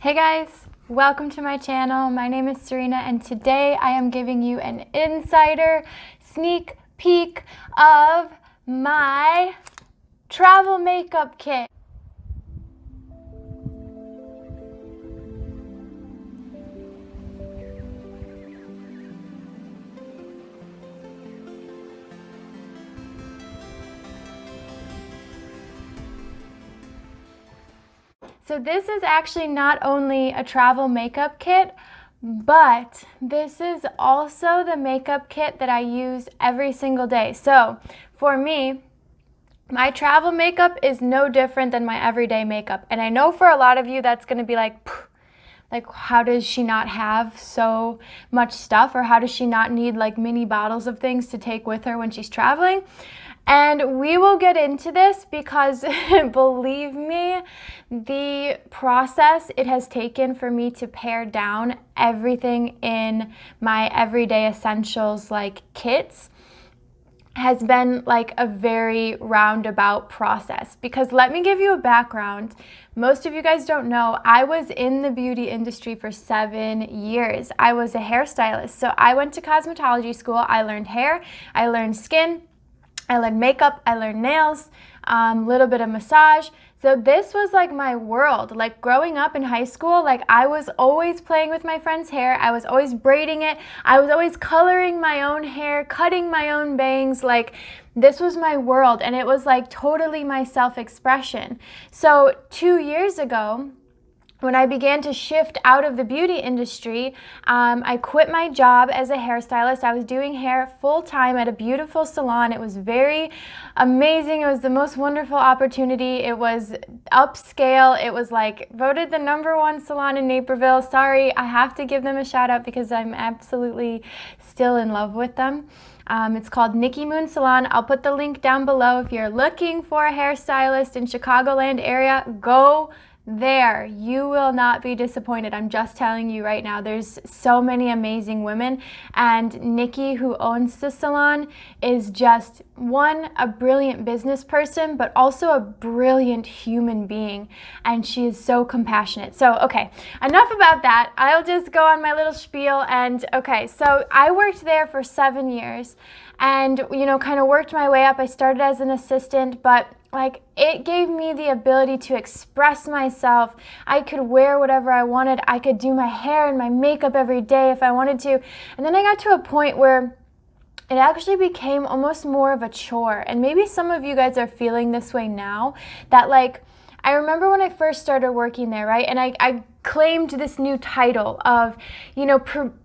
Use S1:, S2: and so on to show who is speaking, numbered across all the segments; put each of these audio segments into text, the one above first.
S1: Hey guys, welcome to my channel. My name is Serena and today I am giving you an insider sneak peek of my travel makeup kit. So this is actually not only a travel makeup kit, but this is also the makeup kit that I use every single day. So for me, my travel makeup is no different than my everyday makeup. And I know for a lot of you that's gonna be like how does she not have so much stuff, or how does she not need like mini bottles of things to take with her when she's traveling? And we will get into this because believe me, the process it has taken for me to pare down everything in my everyday essentials like kits has been like a very roundabout process. Because let me give you a background. Most of you guys don't know, I was in the beauty industry for 7 years. I was a hairstylist. So I went to cosmetology school. I learned hair, I learned skin, I learned makeup, I learned nails, a little bit of massage. So this was like my world. Like growing up in high school, like I was always playing with my friend's hair. I was always braiding it. I was always coloring my own hair, cutting my own bangs. Like this was my world, and it was like totally my self-expression. So 2 years ago, when I began to shift out of the beauty industry, I quit my job as a hairstylist. I was doing hair full-time at a beautiful salon. It was very amazing. It was the most wonderful opportunity. It was upscale. It was like voted the #1 salon in Naperville. Sorry, I have to give them a shout out because I'm absolutely still in love with them. It's called Nikki Moon Salon. I'll put the link down below. If you're looking for a hairstylist in Chicagoland area, go there. You will not be disappointed. I'm just telling you right now, there's so many amazing women, and Nikki, who owns the salon, is just a brilliant business person, but also a brilliant human being, and she is so compassionate. So okay, enough about that. I'll just go on my little spiel. And okay, so I worked there for 7 years and kind of worked my way up. I started as an assistant, but like it gave me the ability to express myself. I could wear whatever I wanted. I could do my hair and my makeup every day if I wanted to. And then I got to a point where it actually became almost more of a chore. And maybe some of you guys are feeling this way now, that like, I remember when I first started working there, right? And I claimed this new title of,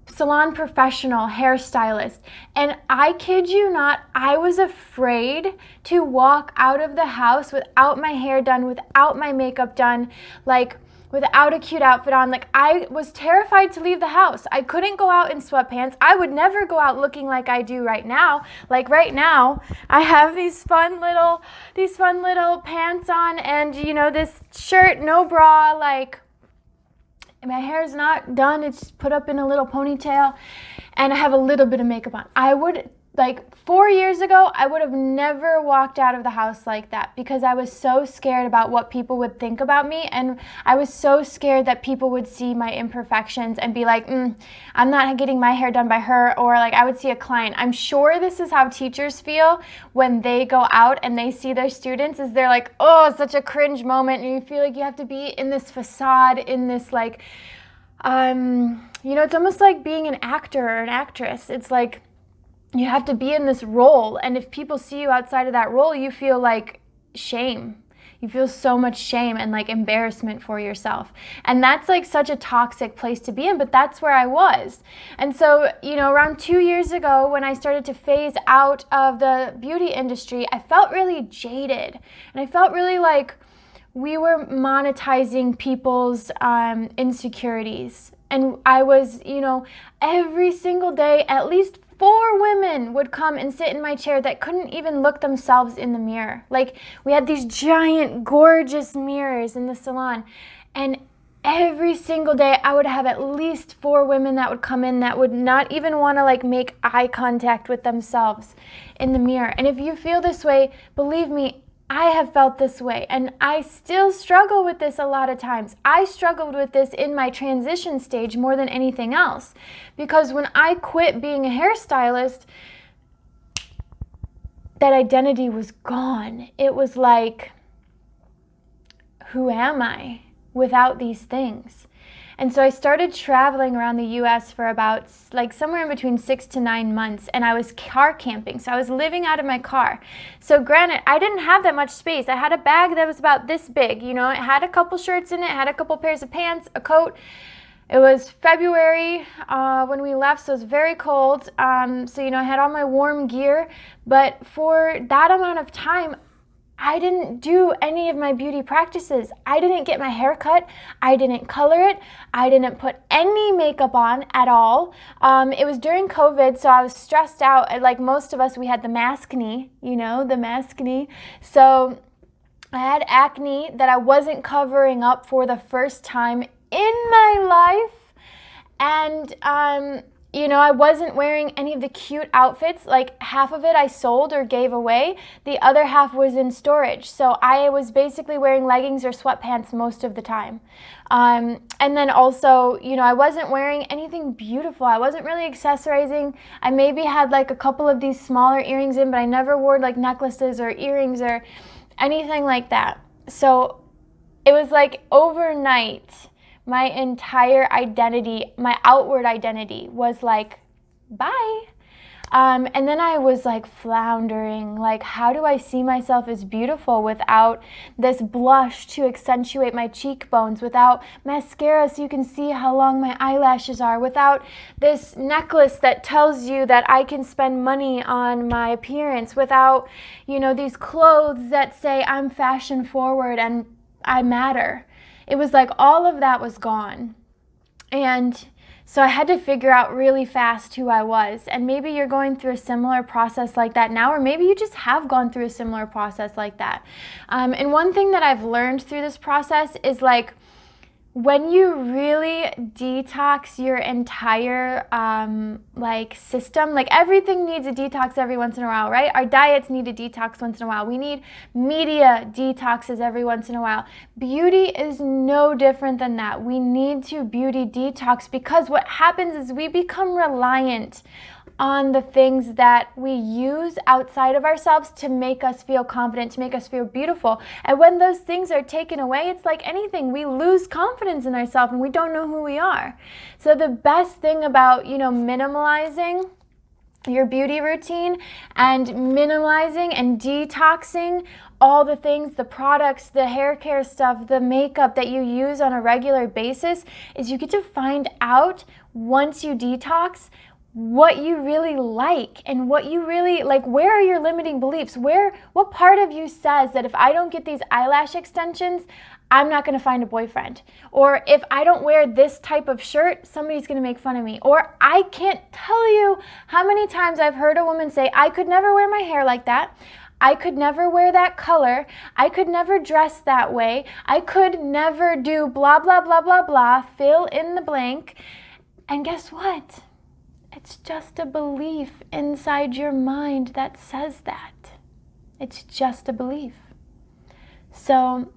S1: salon professional hairstylist. And I kid you not, I was afraid to walk out of the house without my hair done, without my makeup done, like without a cute outfit on. Like I was terrified to leave the house. I couldn't go out in sweatpants. I would never go out looking like I do right now. Like right now, I have these fun little pants on, and this shirt, no bra, like my hair's not done. It's put up in a little ponytail, and I have a little bit of makeup on. I would, 4 years ago, I would have never walked out of the house like that because I was so scared about what people would think about me, and I was so scared that people would see my imperfections and be like, I'm not getting my hair done by her, or like I would see a client. I'm sure this is how teachers feel when they go out and they see their students, is they're like, oh, it's such a cringe moment, and you feel like you have to be in this facade, in this like, it's almost like being an actor or an actress. It's like, you have to be in this role, and if people see you outside of that role, you feel like shame. You feel so much shame and like embarrassment for yourself. And that's like such a toxic place to be in, but that's where I was. And so, around 2 years ago, when I started to phase out of the beauty industry, I felt really jaded, and I felt really like we were monetizing people's insecurities. And I was, every single day, at least 4 women would come and sit in my chair that couldn't even look themselves in the mirror. Like we had these giant, gorgeous mirrors in the salon, and every single day I would have at least 4 women that would come in that would not even want to like make eye contact with themselves in the mirror. And if you feel this way, believe me, I have felt this way, and I still struggle with this a lot of times. I struggled with this in my transition stage more than anything else, because when I quit being a hairstylist, that identity was gone. It was like, who am I without these things? And so I started traveling around the US for about like somewhere in between 6 to 9 months, and I was car camping. So I was living out of my car. So granted, I didn't have that much space. I had a bag that was about this big, you know, it had a couple shirts in it, had a couple pairs of pants, a coat. It was February when we left, so it was very cold. So, you know, I had all my warm gear, but for that amount of time, I didn't do any of my beauty practices. I didn't get my hair cut. I didn't color it. I didn't put any makeup on at all. It was during COVID, so I was stressed out. Like most of us, we had the maskne, you know, the maskne. So I had acne that I wasn't covering up for the first time in my life. And, you know, I wasn't wearing any of the cute outfits. Like half of it I sold or gave away. The other half was in storage. So I was basically wearing leggings or sweatpants most of the time. And then also, you know, I wasn't wearing anything beautiful. I wasn't really accessorizing. I maybe had like a couple of these smaller earrings in, but I never wore like necklaces or earrings or anything like that. So it was like overnight, my entire identity, my outward identity was like, bye. And then I was like floundering, like, how do I see myself as beautiful without this blush to accentuate my cheekbones, without mascara so you can see how long my eyelashes are, without this necklace that tells you that I can spend money on my appearance, without, you know, these clothes that say I'm fashion forward and I matter. It was like all of that was gone. And so I had to figure out really fast who I was. And maybe you're going through a similar process like that now, or maybe you just have gone through a similar process like that. And one thing that I've learned through this process is like, when you really detox your entire like system, like everything needs a detox every once in a while, right? Our diets need a detox once in a while. We need media detoxes every once in a while. Beauty is no different than that. We need to beauty detox, because what happens is we become reliant on the things that we use outside of ourselves to make us feel confident, to make us feel beautiful. And when those things are taken away, it's like anything. We lose confidence in ourselves and we don't know who we are. So the best thing about, you know, minimalizing your beauty routine and minimalizing and detoxing all the things, the products, the hair care stuff, the makeup that you use on a regular basis, is you get to find out once you detox what you really like and what you really like. Where are your limiting beliefs? What part of you says that if I don't get these eyelash extensions, I'm not going to find a boyfriend? Or if I don't wear this type of shirt, somebody's going to make fun of me? Or I can't tell you how many times I've heard a woman say, I could never wear my hair like that. I could never wear that color. I could never dress that way. I could never do blah, blah, blah, blah, blah, fill in the blank. And guess what? It's just a belief inside your mind that says that. It's just a belief. So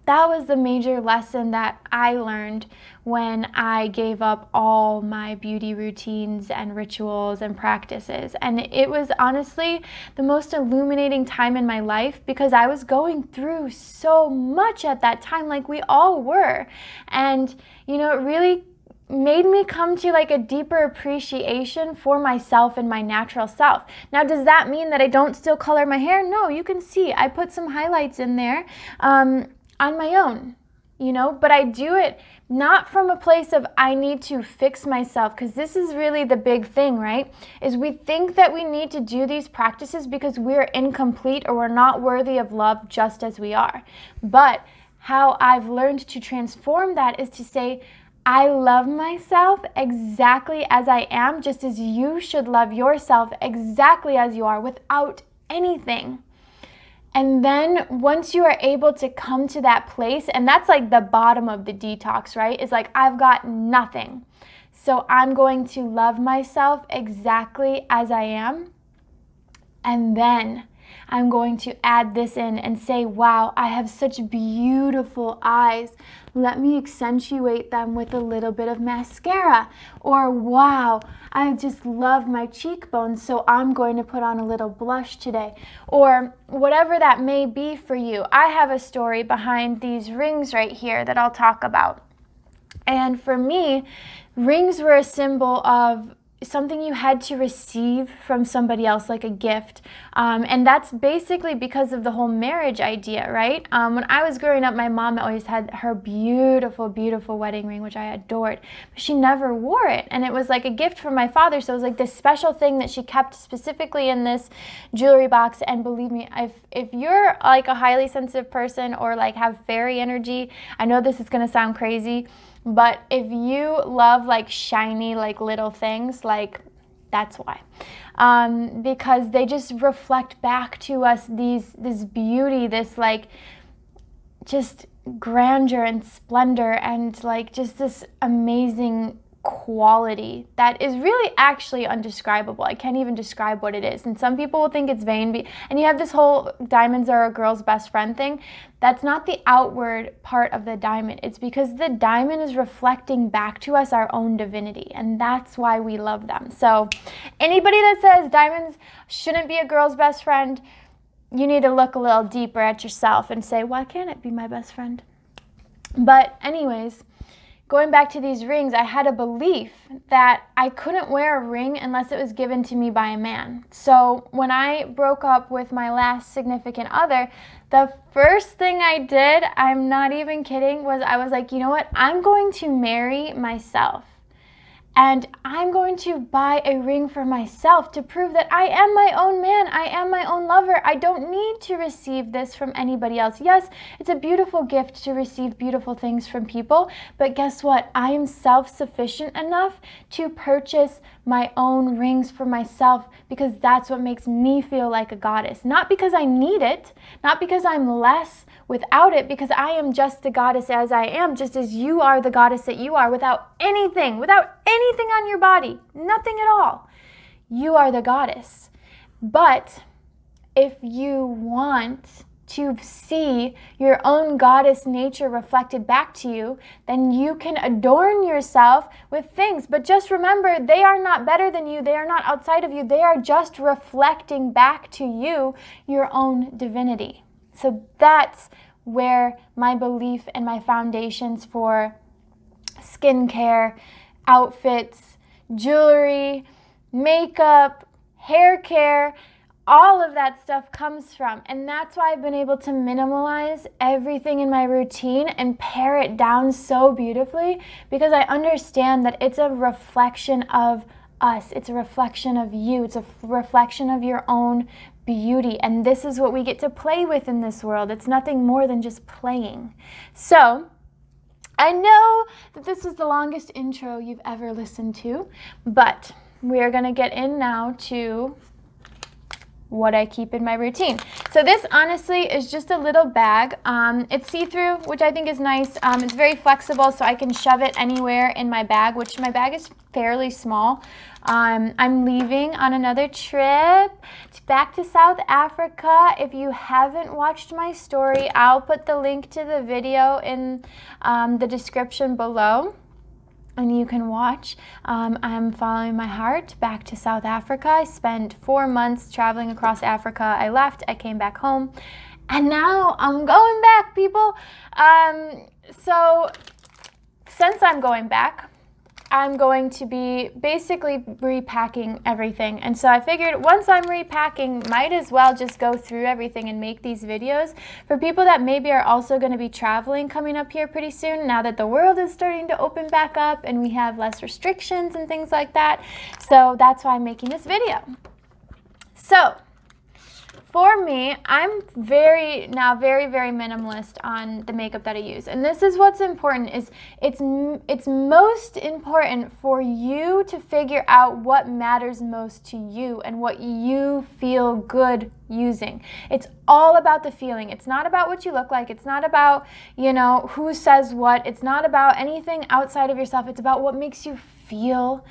S1: that was the major lesson that I learned when I gave up all my beauty routines and rituals and practices. And it was honestly the most illuminating time in my life, because I was going through so much at that time, like we all were. And, you know, it really made me come to like a deeper appreciation for myself and my natural self. Now, does that mean that I don't still color my hair? No, you can see I put some highlights in there on my own, you know, but I do it not from a place of I need to fix myself, because this is really the big thing, right? Is we think that we need to do these practices because we're incomplete or we're not worthy of love just as we are. But how I've learned to transform that is to say, I love myself exactly as I am, just as you should love yourself exactly as you are, without anything. And then once you are able to come to that place, and that's like the bottom of the detox, right? It's like, I've got nothing. So I'm going to love myself exactly as I am. And then I'm going to add this in and say, wow, I have such beautiful eyes. Let me accentuate them with a little bit of mascara. Or, wow, I just love my cheekbones, so I'm going to put on a little blush today. Or whatever that may be for you. I have a story behind these rings right here that I'll talk about. And for me, rings were a symbol of something you had to receive from somebody else, like a gift. And that's basically because of the whole marriage idea, right? When I was growing up, my mom always had her beautiful, beautiful wedding ring, which I adored, but she never wore it. And it was like a gift from my father. So it was like this special thing that she kept specifically in this jewelry box. And believe me, if you're like a highly sensitive person or like have fairy energy, I know this is going to sound crazy, but if you love like shiny, like little things, like that's why. Because they just reflect back to us this beauty, this like just grandeur and splendor and like just this amazing quality that is really actually undescribable. I can't even describe what it is. And some people will think it's vain. And you have this whole diamonds are a girl's best friend thing. That's not the outward part of the diamond. It's because the diamond is reflecting back to us our own divinity. And that's why we love them. So anybody that says diamonds shouldn't be a girl's best friend, you need to look a little deeper at yourself and say, why can't it be my best friend? But anyways, going back to these rings, I had a belief that I couldn't wear a ring unless it was given to me by a man. So when I broke up with my last significant other, the first thing I did, I'm not even kidding, was I was like, you know what? I'm going to marry myself. And I'm going to buy a ring for myself to prove that I am my own man. I am my own lover. I don't need to receive this from anybody else. Yes, it's a beautiful gift to receive beautiful things from people. But guess what? I am self-sufficient enough to purchase my own rings for myself because that's what makes me feel like a goddess. Not because I need it, not because I'm less without it, because I am just the goddess as I am, just as you are the goddess that you are, without anything on your body, nothing at all. You are the goddess. But if you want to see your own goddess nature reflected back to you, then you can adorn yourself with things. But just remember, they are not better than you. They are not outside of you. They are just reflecting back to you your own divinity. So that's where my belief and my foundations for skincare, outfits, jewelry, makeup, hair care, all of that stuff comes from. And that's why I've been able to minimalize everything in my routine and pare it down so beautifully, because I understand that it's a reflection of us. It's a reflection of you. It's a reflection of your own beauty. And this is what we get to play with in this world. It's nothing more than just playing. So I know that this is the longest intro you've ever listened to, but we are going to get in now to what I keep in my routine. So this honestly is just a little bag. It's see-through, which I think is nice. It's very flexible, so I can shove it anywhere in my bag, which my bag is fairly small. I'm leaving on another trip back to South Africa. If you haven't watched my story, I'll put the link to the video in the description below, and you can watch. I'm following my heart back to South Africa. I spent 4 months traveling across Africa. I left, I came back home, and now I'm going back, people. So since I'm going back, I'm going to be basically repacking everything. And so I figured once I'm repacking, might as well just go through everything and make these videos for people that maybe are also going to be traveling coming up here pretty soon, now that the world is starting to open back up and we have less restrictions and things like that. So that's why I'm making this video. So for me, I'm very minimalist on the makeup that I use. And this is what's important, is it's most important for you to figure out what matters most to you and what you feel good using. It's all about the feeling. It's not about what you look like. It's not about, who says what. It's not about anything outside of yourself. It's about what makes you feel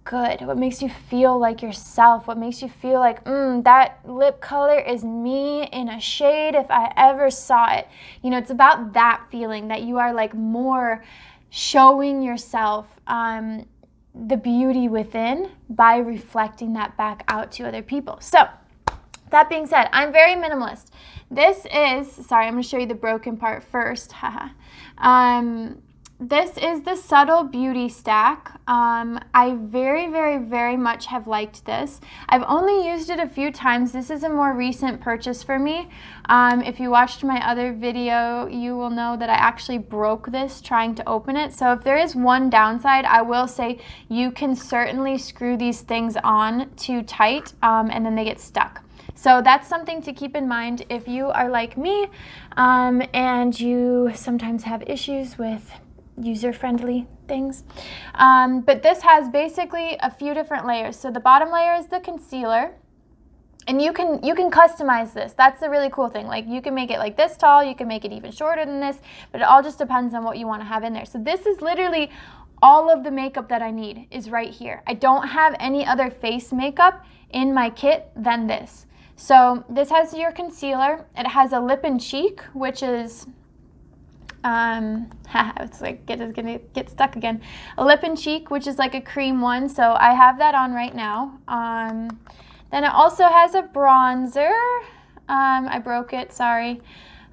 S1: good, what makes you feel like yourself, what makes you feel like, that lip color is me in a shade if I ever saw it. You know, it's about that feeling that you are like more showing yourself the beauty within by reflecting that back out to other people. So that being said, I'm very minimalist. This is, sorry, I'm going to show you the broken part first. This is the Subtle Beauty Stack. I very, very, very much have liked this. I've only used it a few times. This is a more recent purchase for me. If you watched my other video, you will know that I actually broke this trying to open it. So if there is one downside, I will say you can certainly screw these things on too tight and then they get stuck. So that's something to keep in mind if you are like me and you sometimes have issues with user-friendly things. But this has basically a few different layers. So the bottom layer is the concealer, and you can customize this. That's the really cool thing. Like, you can make it like this tall, you can make it even shorter than this, but it all just depends on what you want to have in there. So this is literally all of the makeup that I need is right here. I don't have any other face makeup in my kit than this. So this has your concealer. It has a lip and cheek, which is it's like it's gonna get stuck again. A lip and cheek, which is like a cream one, so I have that on right now. Then it also has a bronzer. I broke it, sorry.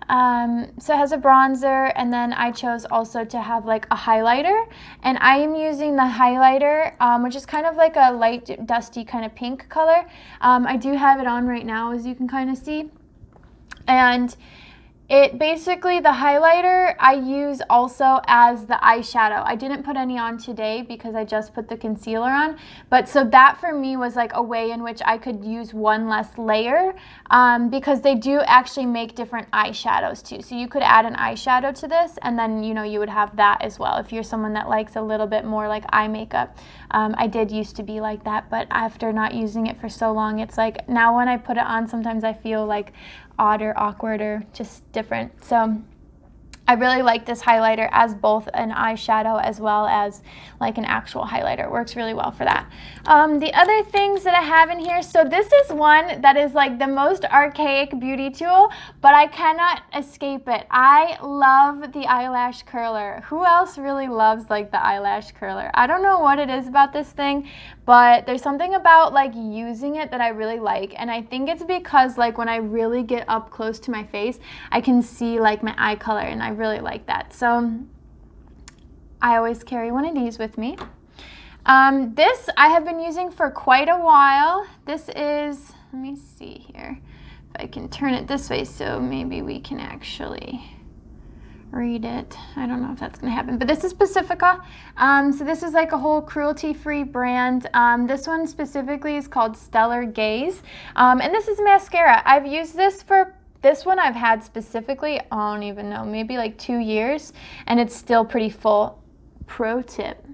S1: So it has a bronzer, and then I chose also to have like a highlighter, and I am using the highlighter, which is kind of like a light dusty kind of pink color. I do have it on right now, as you can kind of see, and it basically, the highlighter I use also as the eyeshadow. I didn't put any on today because I just put the concealer on, but so that for me was like a way in which I could use one less layer, because they do actually make different eyeshadows too. So you could add an eyeshadow to this, and then, you know, you would have that as well if you're someone that likes a little bit more like eye makeup. I did used to be like that, but after not using it for so long, it's like now when I put it on, sometimes I feel like odd or awkward or just different. So I really like this highlighter as both an eyeshadow as well as like an actual highlighter. It works really well for that. The other things that I have in here, so this is one that is like the most archaic beauty tool, but I cannot escape it. I love the eyelash curler. Who else really loves like the eyelash curler? I don't know what it is about this thing, but there's something about like using it that I really like, and I think it's because like when I really get up close to my face, I can see like my eye color, and I really like that. So I always carry one of these with me. This I have been using for quite a while. This is, let me see here if I can turn it this way so maybe we can actually read it. I don't know if that's gonna happen, but this is Pacifica. So this is like a whole cruelty-free brand. This one specifically is called Stellar Gaze, and this is mascara. I've used this for, this one I've had specifically, I don't even know, maybe like 2 years, and it's still pretty full. Pro tip,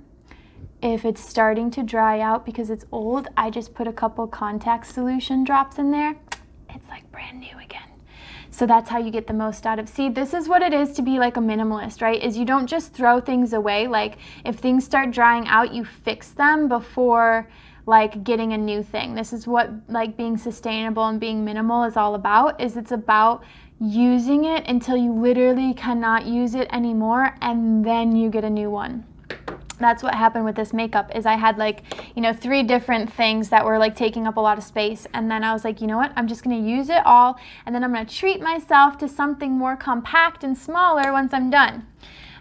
S1: if it's starting to dry out because it's old, I just put a couple contact solution drops in there. It's like brand new again. So that's how you get the most out of. See, this is what it is to be like a minimalist, right? Is you don't just throw things away. Like if things start drying out, you fix them before like getting a new thing. This is what like being sustainable and being minimal is all about, is it's about using it until you literally cannot use it anymore, and then you get a new one. That's what happened with this makeup, is I had like, you know, 3 different things that were like taking up a lot of space, and then I was like, you know what, I'm just gonna use it all, and then I'm gonna treat myself to something more compact and smaller once I'm done.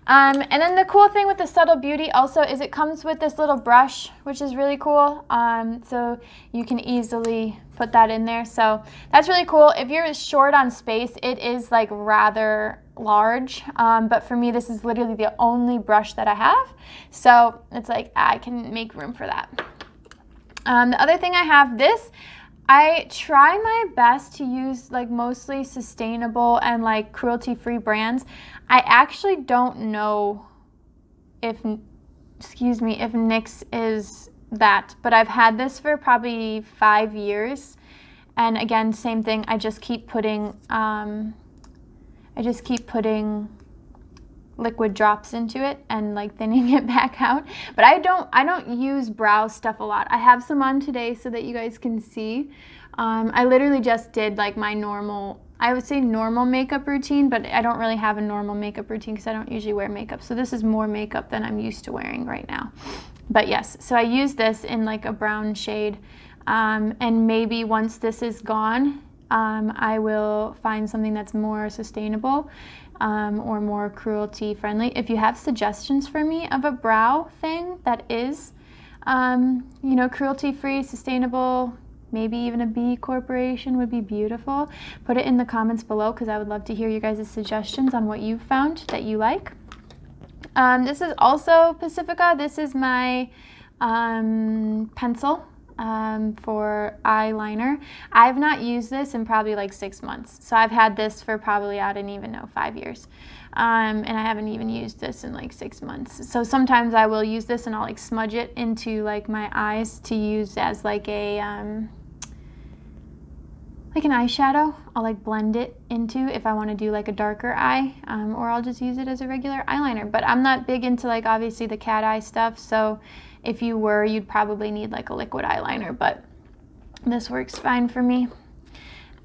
S1: And then the cool thing with the Subtle Beauty also is it comes with this little brush, which is really cool. So you can easily put that in there. So that's really cool. If you're short on space, it is like rather large. But for me, this is literally the only brush that I have. So it's like I can make room for that. The other thing I have, this, I try my best to use like mostly sustainable and like cruelty-free brands. I actually don't know if, excuse me, if NYX is that, but I've had this for probably 5 years. And again, same thing, I just keep putting liquid drops into it and like thinning it back out. But I don't use brow stuff a lot. I have some on today so that you guys can see. I literally just did like my normal, I would say normal makeup routine, but I don't really have a normal makeup routine because I don't usually wear makeup. So this is more makeup than I'm used to wearing right now. But yes, so I use this in like a brown shade. And maybe once this is gone, I will find something that's more sustainable or more cruelty friendly. If you have suggestions for me of a brow thing that is, you know, cruelty free, sustainable, maybe even a B Corporation would be beautiful. Put it in the comments below because I would love to hear you guys' suggestions on what you found that you like. This is also Pacifica. This is my pencil for eyeliner. I've not used this in probably like 6 months. So I've had this for probably, I don't even know, 5 years. And I haven't even used this in like 6 months. So sometimes I will use this and I'll like smudge it into like my eyes to use as like a like an eyeshadow. I'll like blend it into if I want to do like a darker eye, or I'll just use it as a regular eyeliner. But I'm not big into like obviously the cat eye stuff, so if you were, you'd probably need like a liquid eyeliner, but this works fine for me.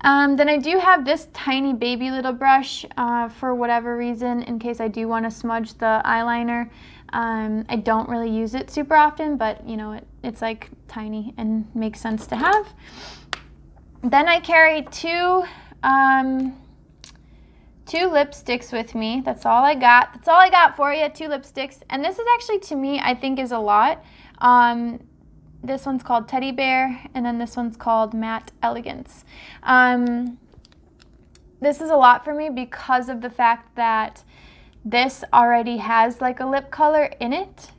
S1: Then I do have this tiny baby little brush for whatever reason, in case I do want to smudge the eyeliner. I don't really use it super often, but you know, it's like tiny and makes sense to have. Then I carry two lipsticks with me. That's all I got. That's all I got for you, 2 lipsticks. And this is actually, to me, I think is a lot. This one's called Teddy Bear, and then this one's called Matte Elegance. This is a lot for me because of the fact that this already has like a lip color in it.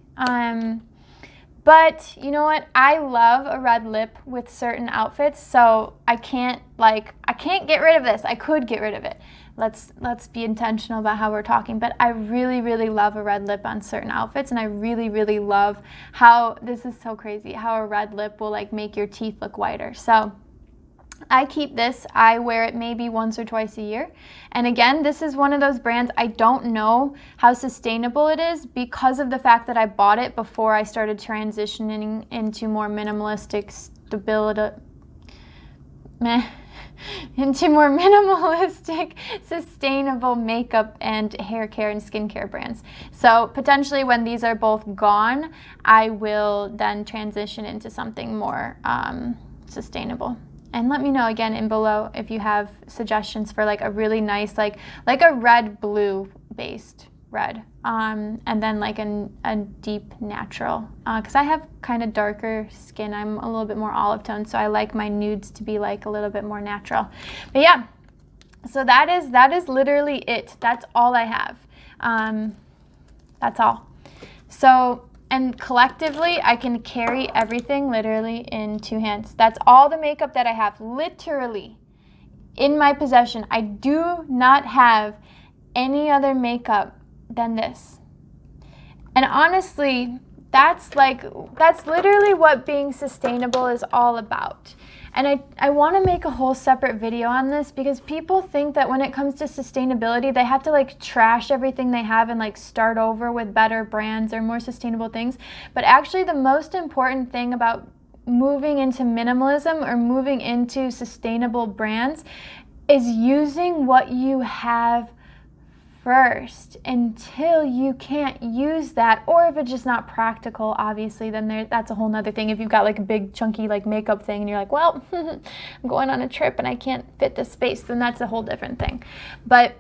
S1: But you know what? I love a red lip with certain outfits, so I can't get rid of this. I could get rid of it. Let's be intentional about how we're talking, but I really, really love a red lip on certain outfits, and I really, really love how, this is so crazy, how a red lip will like make your teeth look whiter. So I keep this. I wear it maybe once or twice a year. And again, this is one of those brands, I don't know how sustainable it is because of the fact that I bought it before I started transitioning into more minimalistic into more minimalistic, sustainable makeup and hair care and skincare brands. So potentially when these are both gone, I will then transition into something more sustainable. And let me know again in below if you have suggestions for like a really nice, like a red blue based red, and then like a deep natural, because I have kind of darker skin. I'm a little bit more olive tone, so I like my nudes to be like a little bit more natural. But yeah, so that is literally it. That's all I have. That's all. So, and collectively, I can carry everything literally in 2 hands. That's all the makeup that I have literally in my possession. I do not have any other makeup than this. And honestly, that's literally what being sustainable is all about. And I want to make a whole separate video on this because people think that when it comes to sustainability, they have to like trash everything they have and like start over with better brands or more sustainable things. But actually the most important thing about moving into minimalism or moving into sustainable brands is using what you have first until you can't use that, or if it's just not practical, obviously, then that's a whole nother thing. If you've got like a big chunky like makeup thing and you're like, well, I'm going on a trip and I can't fit this space, then that's a whole different thing. But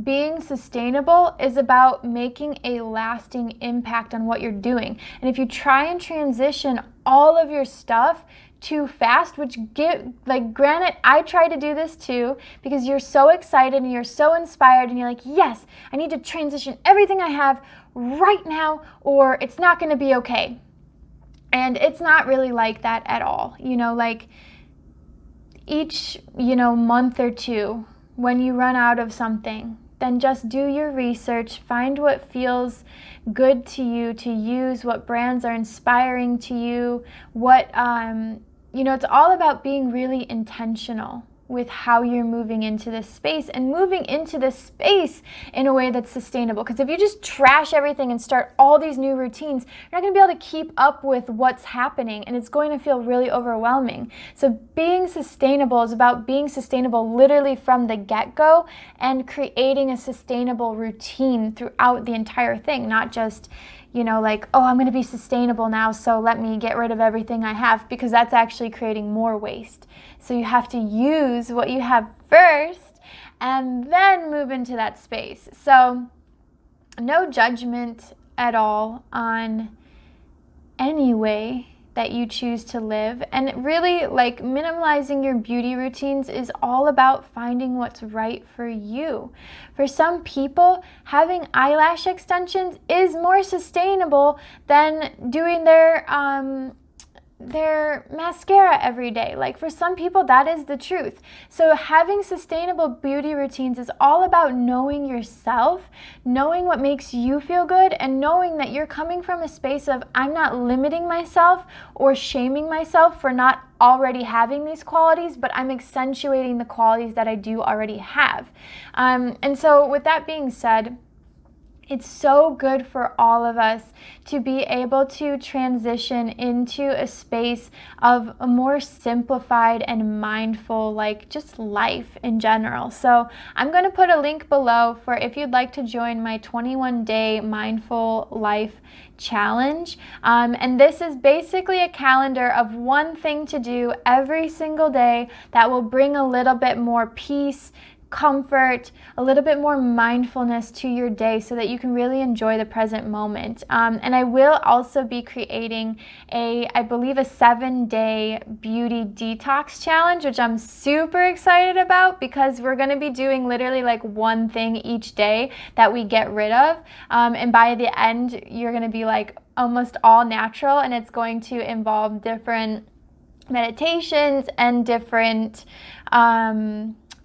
S1: being sustainable is about making a lasting impact on what you're doing. And if you try and transition all of your stuff too fast, which granted, I try to do this too because you're so excited and you're so inspired and you're like, yes, I need to transition everything I have right now or it's not going to be okay. And it's not really like that at all. You know, like each, month or two when you run out of something, then just do your research, find what feels good to you to use, what brands are inspiring to you, what, it's all about being really intentional with how you're moving into this space, and moving into this space in a way that's sustainable. Because if you just trash everything and start all these new routines, you're not going to be able to keep up with what's happening, and it's going to feel really overwhelming. So being sustainable is about being sustainable literally from the get-go and creating a sustainable routine throughout the entire thing, not just, you know, like, oh, I'm going to be sustainable now, so let me get rid of everything I have, because that's actually creating more waste. So you have to use what you have first and then move into that space. So no judgment at all on any way that you choose to live. And really, like, minimalizing your beauty routines is all about finding what's right for you. For some people, having eyelash extensions is more sustainable than doing their mascara every day. Like, for some people, that is the truth. So having sustainable beauty routines is all about knowing yourself, knowing what makes you feel good, and knowing that you're coming from a space of, I'm not limiting myself or shaming myself for not already having these qualities, but I'm accentuating the qualities that I do already have. And so with that being said, it's so good for all of us to be able to transition into a space of a more simplified and mindful, like, just life in general. So I'm going to put a link below for if you'd like to join my 21-day mindful life challenge. And this is basically a calendar of one thing to do every single day that will bring a little bit more peace, comfort, a little bit more mindfulness to your day so that you can really enjoy the present moment. And I will also be creating I believe a 7-day beauty detox challenge, which I'm super excited about, because we're going to be doing literally like one thing each day that we get rid of. And by the end, you're going to be like almost all natural, and it's going to involve different meditations and different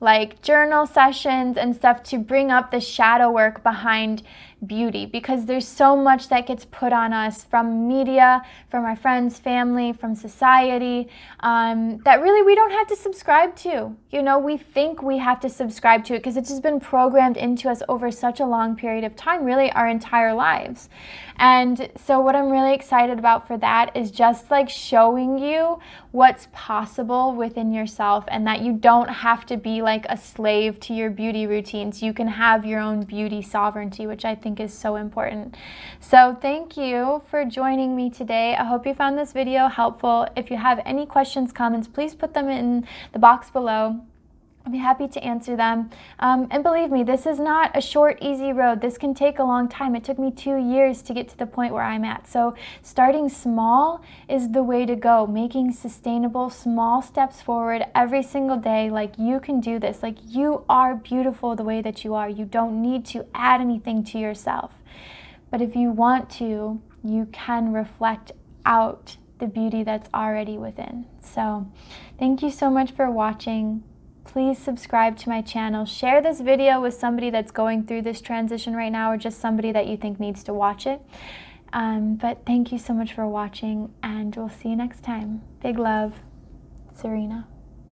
S1: like journal sessions and stuff to bring up the shadow work behind beauty, because there's so much that gets put on us from media, from our friends, family, from society, that really we don't have to subscribe to. You know, we think we have to subscribe to it because it's just been programmed into us over such a long period of time, really our entire lives. And so what I'm really excited about for that is just like showing you what's possible within yourself, and that you don't have to be like a slave to your beauty routines. You can have your own beauty sovereignty, which I think is so important. So thank you for joining me today. I hope you found this video helpful. If you have any questions, comments, please put them in the box below. I'll be happy to answer them. And believe me, this is not a short, easy road. This can take a long time. It took me 2 years to get to the point where I'm at. So starting small is the way to go. Making sustainable, small steps forward every single day. Like, you can do this. Like, you are beautiful the way that you are. You don't need to add anything to yourself. But if you want to, you can reflect out the beauty that's already within. So thank you so much for watching. Please subscribe to my channel. Share this video with somebody that's going through this transition right now, or just somebody that you think needs to watch it. But thank you so much for watching, and we'll see you next time. Big love, Serena.